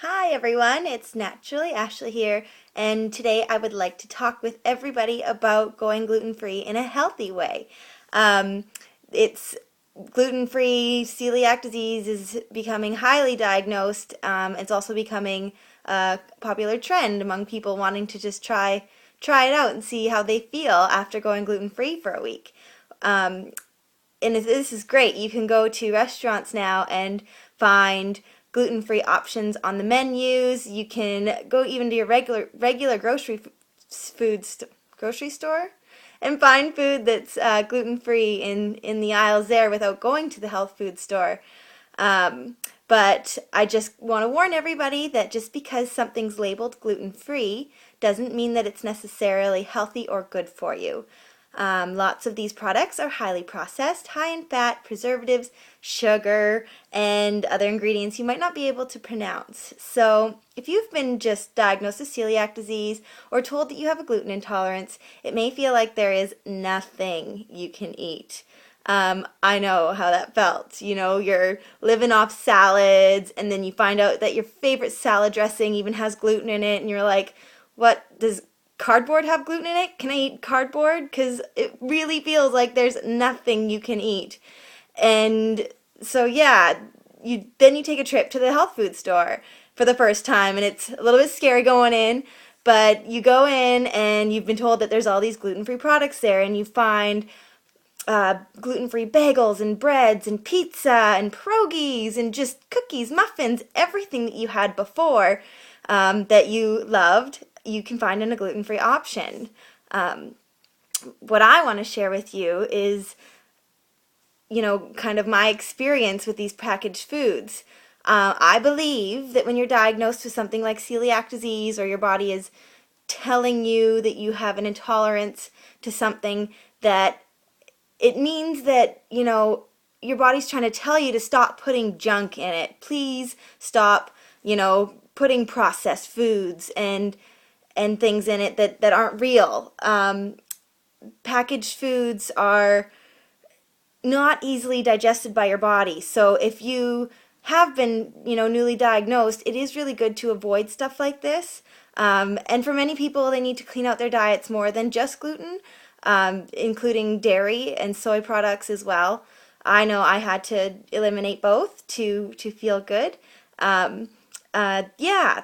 Hi everyone, it's Naturally Ashley here, and today I would like to talk with everybody about going gluten-free in a healthy way. It's gluten-free celiac disease is becoming highly diagnosed. It's also becoming a popular trend among people wanting to just try it out and see how they feel after going gluten-free for a week. And this is great. You can go to restaurants now and find gluten-free options on the menus. You can go even to your regular grocery store and find food that's gluten-free in the aisles there without going to the health food store. But I just want to warn everybody that just because something's labeled gluten-free doesn't mean that it's necessarily healthy or good for you. Lots of these products are highly processed, high in fat, preservatives, sugar, and other ingredients you might not be able to pronounce. So if you've been just diagnosed with celiac disease or told that you have a gluten intolerance, it may feel like there is nothing you can eat. I know how that felt. You know, you're living off salads, and then you find out that your favorite salad dressing even has gluten in it, and you're like, what does cardboard have gluten in it? Can I eat cardboard? Because it really feels like there's nothing you can eat. And so, yeah, you take a trip to the health food store for the first time, and it's a little bit scary going in. But you go in and you've been told that there's all these gluten-free products there, and you find gluten-free bagels and breads and pizza and pierogies and just cookies, muffins, everything that you had before that you loved, you can find in a gluten-free option. What I want to share with you is, kind of my experience with these packaged foods. I believe that when you're diagnosed with something like celiac disease or your body is telling you that you have an intolerance to something, that it means that, your body's trying to tell you to stop putting junk in it. Please stop, putting processed foods and things in it that aren't real. Packaged foods are not easily digested by your body. So if you have been, newly diagnosed, it is really good to avoid stuff like this. And for many people, they need to clean out their diets more than just gluten, including dairy and soy products as well. I know I had to eliminate both to feel good. Yeah,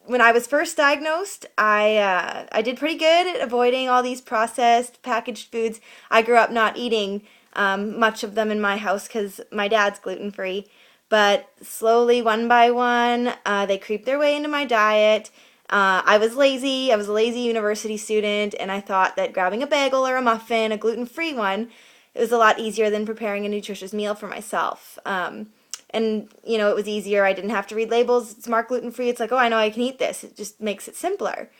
when I was first diagnosed, I did pretty good at avoiding all these processed packaged foods. I grew up not eating much of them in my house because my dad's gluten-free. But slowly, one by one, they creeped their way into my diet. I was lazy. I was a lazy university student, and I thought that grabbing a bagel or a muffin, a gluten-free one, it was a lot easier than preparing a nutritious meal for myself. And, it was easier. I didn't have to read labels. It's marked gluten-free. It's like, oh, I know I can eat this. It just makes it simpler.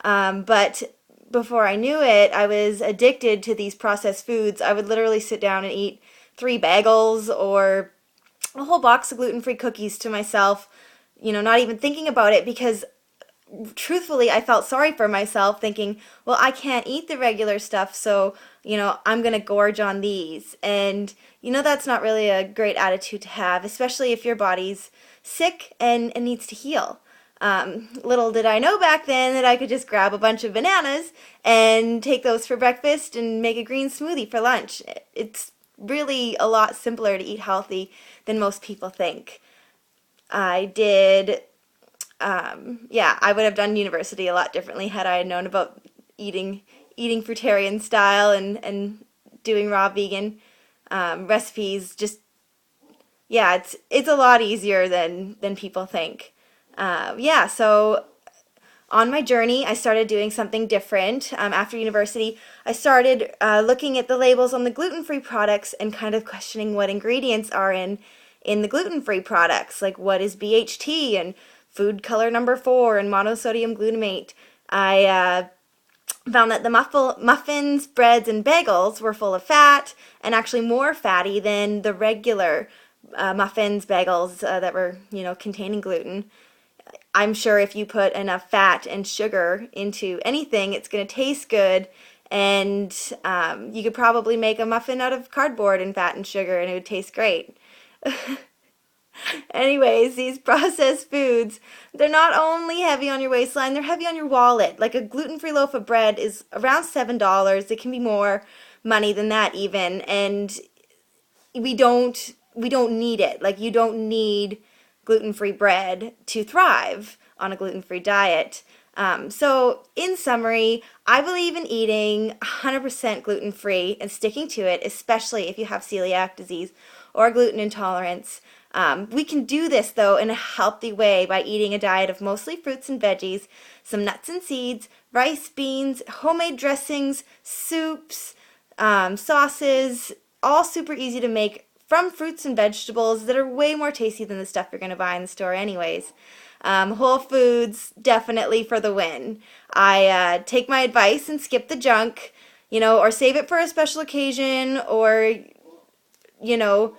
But before I knew it, I was addicted to these processed foods. I would literally sit down and eat 3 bagels or a whole box of gluten-free cookies to myself, not even thinking about it because truthfully, I felt sorry for myself thinking, well, I can't eat the regular stuff, so, I'm going to gorge on these. And, that's not really a great attitude to have, especially if your body's sick and needs to heal. Little did I know back then that I could just grab a bunch of bananas and take those for breakfast and make a green smoothie for lunch. It's really a lot simpler to eat healthy than most people think. I did yeah, I would have done university a lot differently had I known about eating fruitarian style and doing raw vegan recipes. Just yeah, it's a lot easier than people think. Yeah, so on my journey, I started doing something different. After university, I started looking at the labels on the gluten-free products and kind of questioning what ingredients are in the gluten-free products, like what is BHT and food color number 4 and monosodium glutamate. I found that the muffins, breads, and bagels were full of fat and actually more fatty than the regular muffins, bagels that were, containing gluten. I'm sure if you put enough fat and sugar into anything, it's going to taste good. And you could probably make a muffin out of cardboard and fat and sugar, and it would taste great. Anyways, these processed foods, they're not only heavy on your waistline, they're heavy on your wallet. Like a gluten-free loaf of bread is around $7. It can be more money than that even, and we don't need it. Like, you don't need gluten-free bread to thrive on a gluten-free diet. So in summary, I believe in eating 100% gluten-free and sticking to it, especially if you have celiac disease or gluten intolerance. We can do this, though, in a healthy way by eating a diet of mostly fruits and veggies, some nuts and seeds, rice, beans, homemade dressings, soups, sauces, all super easy to make from fruits and vegetables that are way more tasty than the stuff you're going to buy in the store anyways. Whole foods, definitely for the win. I take my advice and skip the junk, or save it for a special occasion, or, you know,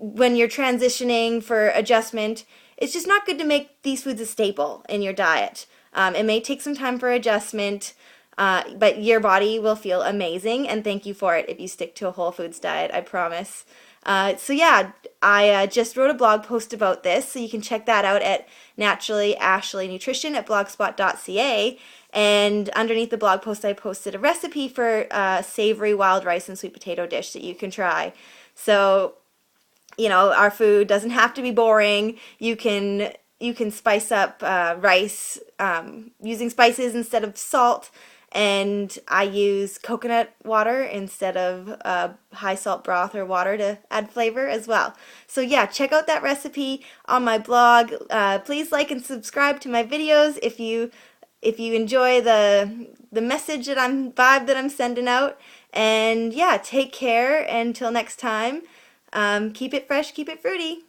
when you're transitioning for adjustment. It's just not good to make these foods a staple in your diet. It may take some time for adjustment, but your body will feel amazing, and thank you for it if you stick to a whole foods diet, I promise. So yeah, I just wrote a blog post about this, so you can check that out at Naturally Ashley Nutrition at blogspot.ca. And underneath the blog post, I posted a recipe for a savory wild rice and sweet potato dish that you can try. So, our food doesn't have to be boring. You can spice up rice using spices instead of salt. And I use coconut water instead of high salt broth or water to add flavor as well. So yeah, check out that recipe on my blog. Please like and subscribe to my videos if you enjoy the message that I'm sending out. And yeah, take care until next time. Keep it fresh, keep it fruity.